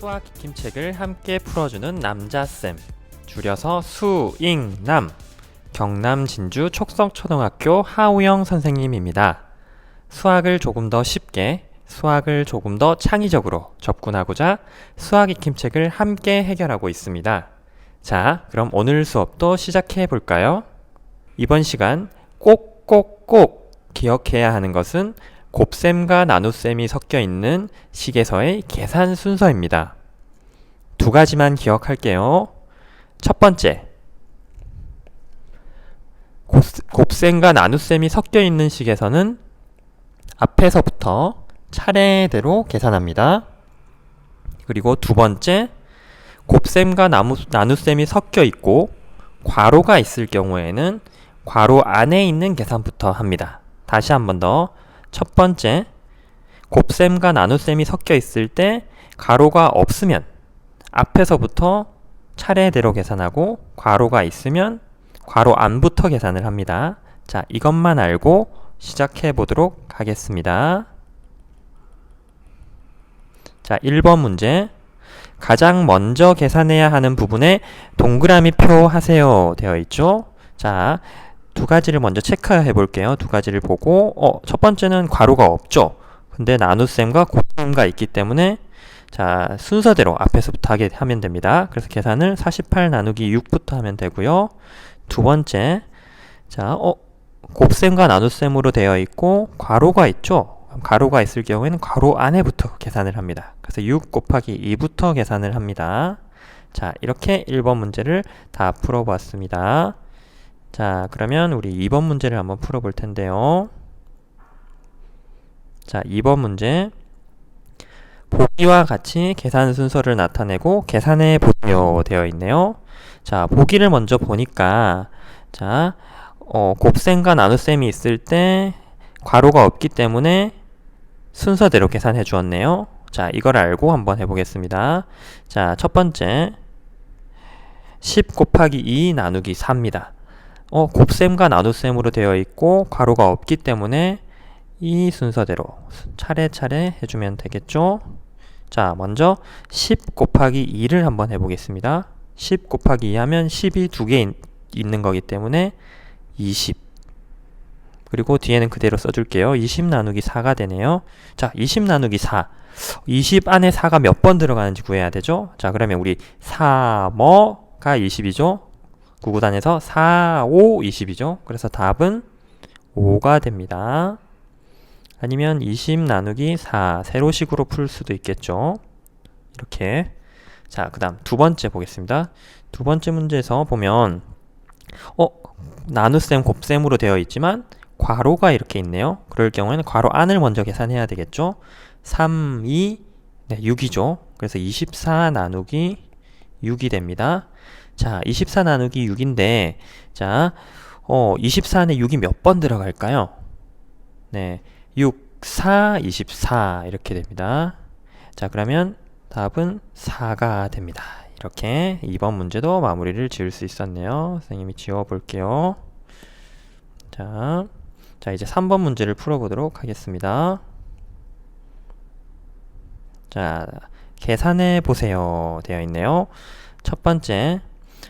수학 익힘책을 함께 풀어주는 남자쌤, 줄여서 수익남, 경남 진주 촉성초등학교 하우영 선생님입니다. 수학을 조금 더 쉽게, 수학을 조금 더 창의적으로 접근하고자 수학 익힘책을 함께 해결하고 있습니다. 자, 그럼 오늘 수업도 시작해 볼까요? 이번 시간 꼭꼭꼭 기억해야 하는 것은 곱셈과 나눗셈이 섞여 있는 식에서의 계산 순서입니다. 두 가지만 기억할게요. 첫 번째, 곱셈과 나눗셈이 섞여 있는 식에서는 앞에서부터 차례대로 계산합니다. 그리고 두 번째, 곱셈과 나눗셈이 섞여 있고 괄호가 있을 경우에는 괄호 안에 있는 계산부터 합니다. 다시 한 번 더. 첫 번째, 곱셈과 나눗셈이 섞여 있을 때 괄호가 없으면 앞에서부터 차례대로 계산하고 괄호가 있으면 괄호 안부터 계산을 합니다. 자, 이것만 알고 시작해 보도록 하겠습니다. 자, 1번 문제. 가장 먼저 계산해야 하는 부분에 동그라미 표 하세요 되어 있죠. 자, 두 가지를 먼저 체크해 볼게요. 두 가지를 보고 첫 번째는 괄호가 없죠. 근데 나눗셈과 곱셈과 있기 때문에 자, 순서대로 앞에서부터 하면 됩니다. 그래서 계산을 48 나누기 6부터 하면 되고요. 두 번째, 자, 곱셈과 나눗셈으로 되어 있고 괄호가 있죠. 괄호가 있을 경우에는 괄호 안에부터 계산을 합니다. 그래서 6 곱하기 2부터 계산을 합니다. 자, 이렇게 1번 문제를 다 풀어보았습니다. 자, 그러면 우리 2번 문제를 한번 풀어볼 텐데요. 자, 2번 문제. 보기와 같이 계산 순서를 나타내고 계산해 보세요 되어 있네요. 자, 보기를 먼저 보니까 자, 곱셈과 나눗셈이 있을 때 괄호가 없기 때문에 순서대로 계산해 주었네요. 자, 이걸 알고 한번 해보겠습니다. 자, 첫 번째 10 곱하기 2 나누기 4입니다. 곱셈과 나눗셈으로 되어 있고 괄호가 없기 때문에 이 순서대로 차례차례 해주면 되겠죠. 자, 먼저 10 곱하기 2를 한번 해보겠습니다. 10 곱하기 2 하면 10이 두 개 있는 거기 때문에 20. 그리고 뒤에는 그대로 써줄게요. 20 나누기 4가 되네요. 자, 20 나누기 4. 20 안에 4가 몇 번 들어가는지 구해야 되죠. 자, 그러면 우리 4뭐가 20이죠. 구구단에서 4, 5, 20이죠. 그래서 답은 5가 됩니다. 아니면 20 나누기 4 세로식으로 풀 수도 있겠죠. 이렇게. 자, 그 다음 두 번째 보겠습니다. 두 번째 문제에서 보면 나눗셈 곱셈으로 되어 있지만 괄호가 이렇게 있네요. 그럴 경우에는 괄호 안을 먼저 계산해야 되겠죠. 3, 2, 6이죠. 그래서 24 나누기 6이 됩니다. 자, 24 나누기 6인데 자, 24 안에 6이 몇 번 들어갈까요? 네, 6, 4, 24 이렇게 됩니다. 자, 그러면 답은 4가 됩니다. 이렇게 2번 문제도 마무리를 지을 수 있었네요. 선생님이 지워볼게요. 자, 이제 3번 문제를 풀어보도록 하겠습니다. 자, 계산해 보세요 되어 있네요. 첫 번째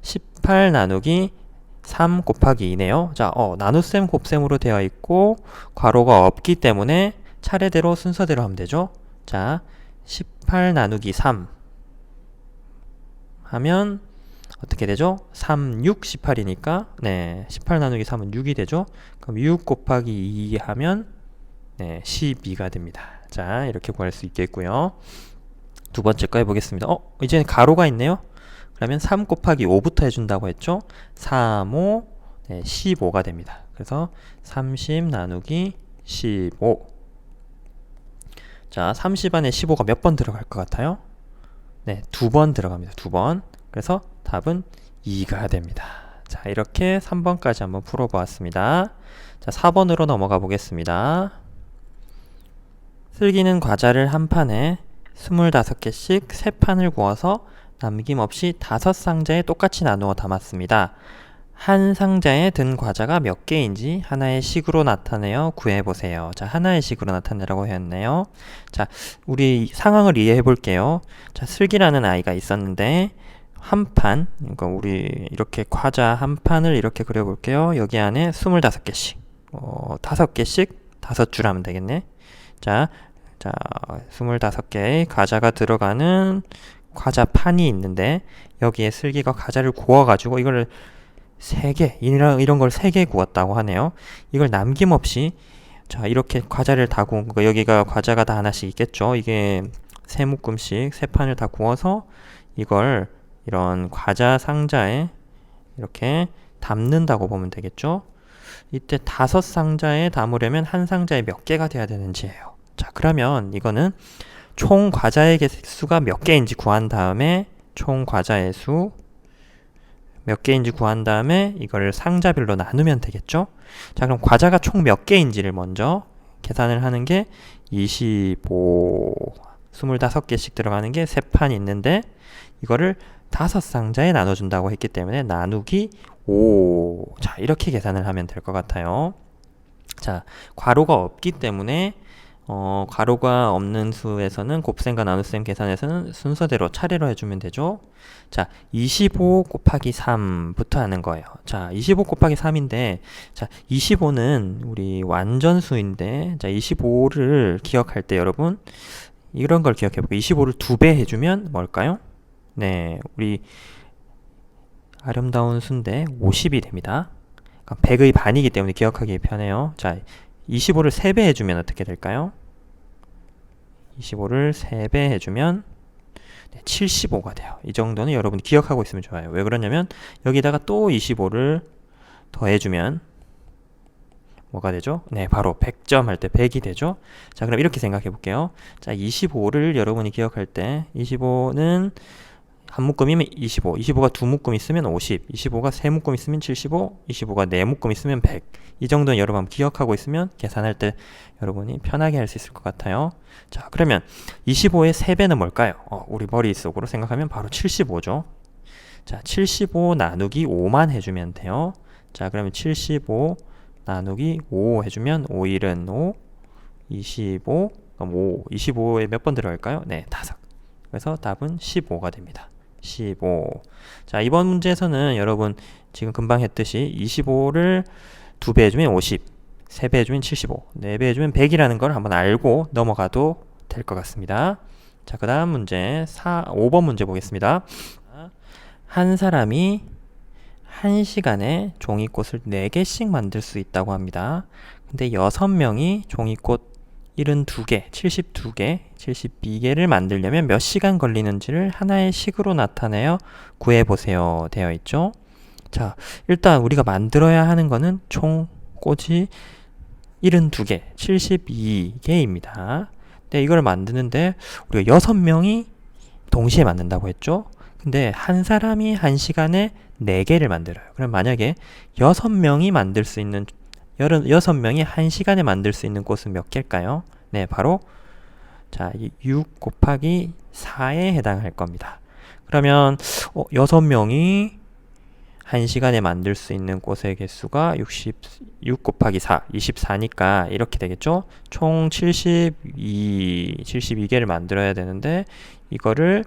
18 나누기 3 곱하기 2네요. 자, 나눗셈 곱셈으로 되어 있고 괄호가 없기 때문에 차례대로 순서대로 하면 되죠. 자, 18 나누기 3 하면 어떻게 되죠? 3, 6, 18이니까 네, 18 나누기 3은 6이 되죠. 그럼 6 곱하기 2 하면 네, 12가 됩니다. 자, 이렇게 구할 수 있겠고요. 두 번째 거 해보겠습니다. 이제는 괄호가 있네요. 그러면 3 곱하기 5부터 해준다고 했죠. 3, 5, 네, 15가 됩니다. 그래서 30 나누기 15. 자, 30 안에 15가 몇 번 들어갈 것 같아요? 네, 2번 들어갑니다. 2번. 그래서 답은 2가 됩니다. 자, 이렇게 3번까지 한번 풀어보았습니다. 자, 4번으로 넘어가 보겠습니다. 슬기는 과자를 한 판에 25개씩 3판을 구워서 남김없이 5상자에 똑같이 나누어 담았습니다. 한 상자에 든 과자가 몇 개인지 하나의 식으로 나타내어 구해보세요. 자, 하나의 식으로 나타내라고 했네요. 자, 우리 상황을 이해해 볼게요. 자, 슬기라는 아이가 있었는데 한 판, 그러니까 우리 이렇게 과자 한 판을 이렇게 그려볼게요. 여기 안에 25개씩, 5개씩 5줄 하면 되겠네. 자, 25개의 과자가 들어가는 과자 판이 있는데 여기에 슬기가 과자를 구워가지고 이거를 3개, 이런 걸 3개 구웠다고 하네요. 이걸 남김없이, 자, 이렇게 과자를 다 구운 거, 여기가 과자가 다 하나씩 있겠죠. 이게 3묶음씩, 3판을 다 구워서 이걸 이런 과자 상자에 이렇게 담는다고 보면 되겠죠. 이때 5상자에 담으려면 한 상자에 몇 개가 돼야 되는지예요. 자, 그러면 이거는 총 과자의 수가 몇 개인지 구한 다음에 총 과자의 수 몇 개인지 구한 다음에 이걸 상자별로 나누면 되겠죠? 자, 그럼 과자가 총 몇 개인지를 먼저 계산을 하는 게 25, 25개씩 들어가는 게 3판이 있는데 이거를 5상자에 나눠준다고 했기 때문에 나누기 5. 자, 이렇게 계산을 하면 될 것 같아요. 자, 괄호가 없기 때문에 괄호가 없는 수에서는 곱셈과 나눗셈 계산에서는 순서대로 차례로 해주면 되죠. 자, 25 곱하기 3부터 하는 거예요. 자, 25 곱하기 3인데, 자, 25는 우리 완전수인데, 자, 25를 기억할 때 여러분, 이런 걸 기억해 볼게요. 25를 2배 해주면 뭘까요? 네, 우리 아름다운 수인데 50이 됩니다. 그러니까 100의 반이기 때문에 기억하기 편해요. 자, 25를 3배 해주면 어떻게 될까요? 25를 3배 해주면 75가 돼요. 이 정도는 여러분이 기억하고 있으면 좋아요. 왜 그러냐면 여기다가 또 25를 더해주면 뭐가 되죠? 네, 바로 100점 할 때 100이 되죠. 자, 그럼 이렇게 생각해 볼게요. 자, 25를 여러분이 기억할 때 25는 한 묶음이면 25, 25가 두 묶음 있으면 50, 25가 세 묶음 있으면 75, 25가 네 묶음 있으면 100. 이 정도는 여러분 기억하고 있으면 계산할 때 여러분이 편하게 할 수 있을 것 같아요. 자, 그러면 25의 3배는 뭘까요? 우리 머릿속으로 생각하면 바로 75죠. 자, 75 나누기 5만 해주면 돼요. 자, 그러면 75 나누기 5 해주면 5일은 5, 25, 그럼 5, 25에 몇 번 들어갈까요? 네, 5. 그래서 답은 15가 됩니다. 15. 자, 이번 문제에서는 여러분 지금 금방 했듯이 25를 2배 해주면 50, 3배 해주면 75, 4배 해주면 100이라는 걸 한번 알고 넘어가도 될 것 같습니다. 자, 그 다음 문제 5번 문제 보겠습니다. 한 사람이 1시간에 종이꽃을 4개씩 만들 수 있다고 합니다. 근데 6명이 종이꽃 72개, 72개, 72개를 만들려면 몇 시간 걸리는지를 하나의 식으로 나타내어 구해보세요. 되어 있죠. 자, 일단 우리가 만들어야 하는 거는 총 꽃이 72개, 72개입니다. 근데 이걸 만드는데 우리가 6명이 동시에 만든다고 했죠. 근데 한 사람이 1시간에 4개를 만들어요. 그럼 만약에 6명이 만들 수 있는 6명이 1시간에 만들 수 있는 꽃은 몇 개일까요? 네, 바로 자, 6 곱하기 4에 해당할 겁니다. 그러면 6명이 1시간에 만들 수 있는 꽃의 개수가 6 곱하기 4, 24니까 이렇게 되겠죠? 총 72개를 만들어야 되는데 이거를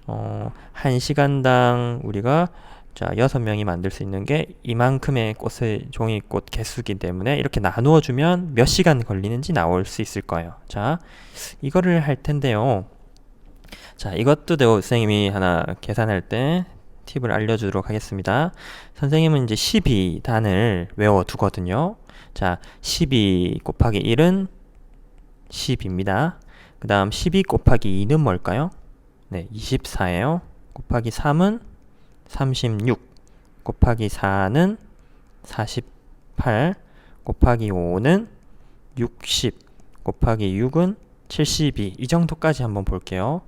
1시간당 우리가 자, 6명이 만들 수 있는 게 이만큼의 종이꽃 개수이기 때문에 이렇게 나누어 주면 몇 시간 걸리는지 나올 수 있을 거예요. 자, 이거를 할 텐데요. 자, 이것도 선생님이 하나 계산할 때 팁을 알려주도록 하겠습니다. 선생님은 이제 12단을 외워두거든요. 자, 12 곱하기 1은 10입니다. 그 다음 12 곱하기 2는 뭘까요? 네, 24예요. 곱하기 3은 36 곱하기 4는 48 곱하기 5는 60 곱하기 6은 72. 이 정도까지 한번 볼게요.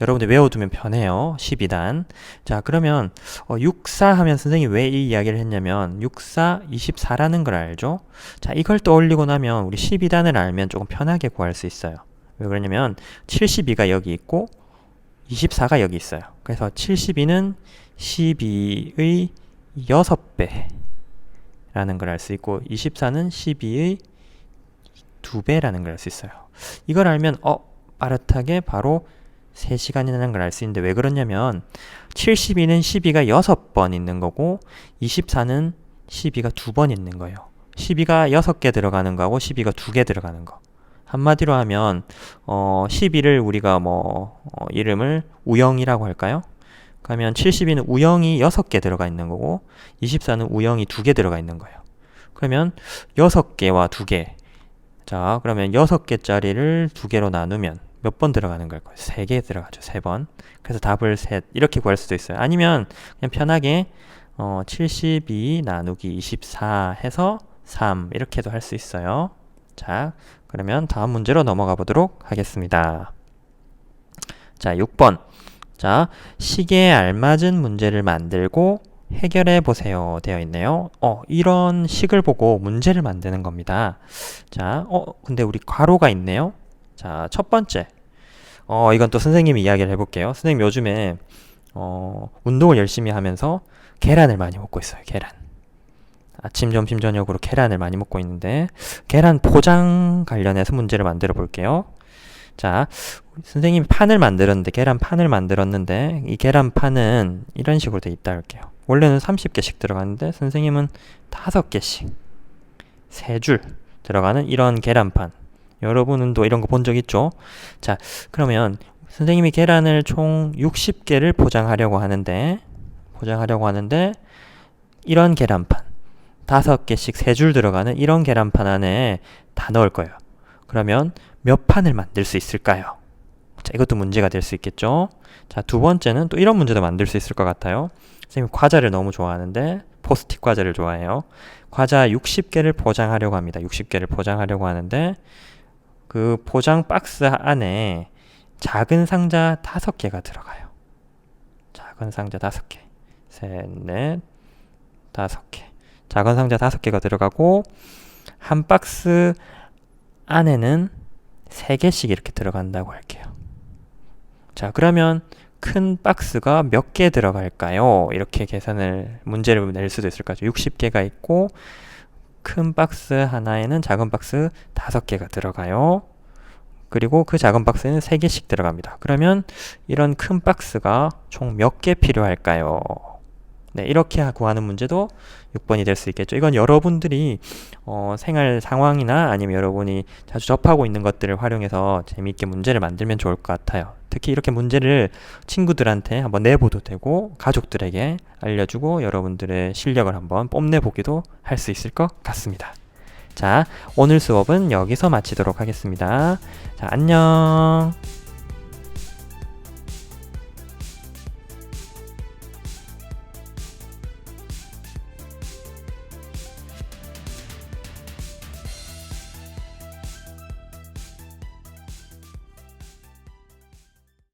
여러분들 외워두면 편해요. 12단. 자, 그러면 64 하면 선생님이 왜 이 이야기를 했냐면 64, 24라는 걸 알죠? 자, 이걸 떠올리고 나면 우리 12단을 알면 조금 편하게 구할 수 있어요. 왜 그러냐면 72가 여기 있고 24가 여기 있어요. 그래서 72는 12의 6배라는 걸 알 수 있고 24는 12의 2배라는 걸 알 수 있어요. 이걸 알면 빠릿하게 바로 3시간이라는 걸 알 수 있는데 왜 그러냐면 72는 12가 6번 있는 거고 24는 12가 2번 있는 거예요. 12가 6개 들어가는 거하고 12가 2개 들어가는 거. 한마디로 하면 12를 우리가 이름을 우영이라고 할까요? 그러면 72는 우영이 6개 들어가 있는 거고 24는 우영이 2개 들어가 있는 거예요. 그러면 6개와 2개. 자, 그러면 6개짜리를 2개로 나누면 몇 번 들어가는 걸까요? 3개 들어가죠. 3번. 그래서 답을 셋 이렇게 구할 수도 있어요. 아니면 그냥 편하게 72 나누기 24 해서 3 이렇게도 할 수 있어요. 자, 그러면 다음 문제로 넘어가 보도록 하겠습니다. 자, 6번. 자, 시계에 알맞은 문제를 만들고 해결해 보세요 되어 있네요. 이런 식을 보고 문제를 만드는 겁니다. 자, 근데 우리 괄호가 있네요. 자, 첫 번째. 이건 또 선생님이 이야기를 해볼게요. 선생님 요즘에 운동을 열심히 하면서 계란을 많이 먹고 있어요. 계란. 아침, 점심, 저녁으로 계란을 많이 먹고 있는데 계란 포장 관련해서 문제를 만들어 볼게요. 자, 선생님이 판을 만들었는데 계란판을 만들었는데 이 계란판은 이런 식으로 돼 있다 할게요. 원래는 30개씩 들어가는데 선생님은 5개씩 3줄 들어가는 이런 계란판. 여러분은 또 이런 거 본 적 있죠? 자, 그러면 선생님이 계란을 총 60개를 포장하려고 하는데 이런 계란판 5개씩 3줄 들어가는 이런 계란판 안에 다 넣을 거예요. 그러면 몇 판을 만들 수 있을까요? 자, 이것도 문제가 될 수 있겠죠? 자, 두 번째는 또 이런 문제도 만들 수 있을 것 같아요. 선생님 과자를 너무 좋아하는데 포스트잇 과자를 좋아해요. 과자 60개를 포장하려고 합니다. 60개를 포장하려고 하는데 그 포장 박스 안에 작은 상자 5개가 들어가요. 작은 상자 5개. 셋, 넷, 5개. 작은 상자 5개가 들어가고 한 박스 안에는 3개씩 이렇게 들어간다고 할게요. 자, 그러면 큰 박스가 몇 개 들어갈까요? 이렇게 문제를 낼 수도 있을 거죠. 60개가 있고 큰 박스 하나에는 작은 박스 5개가 들어가요. 그리고 그 작은 박스에는 3개씩 들어갑니다. 그러면 이런 큰 박스가 총 몇 개 필요할까요? 네, 이렇게 구하는 문제도 6번이 될 수 있겠죠. 이건 여러분들이 생활 상황이나 아니면 여러분이 자주 접하고 있는 것들을 활용해서 재미있게 문제를 만들면 좋을 것 같아요. 특히 이렇게 문제를 친구들한테 한번 내보도 되고 가족들에게 알려주고 여러분들의 실력을 한번 뽐내보기도 할 수 있을 것 같습니다. 자, 오늘 수업은 여기서 마치도록 하겠습니다. 자, 안녕.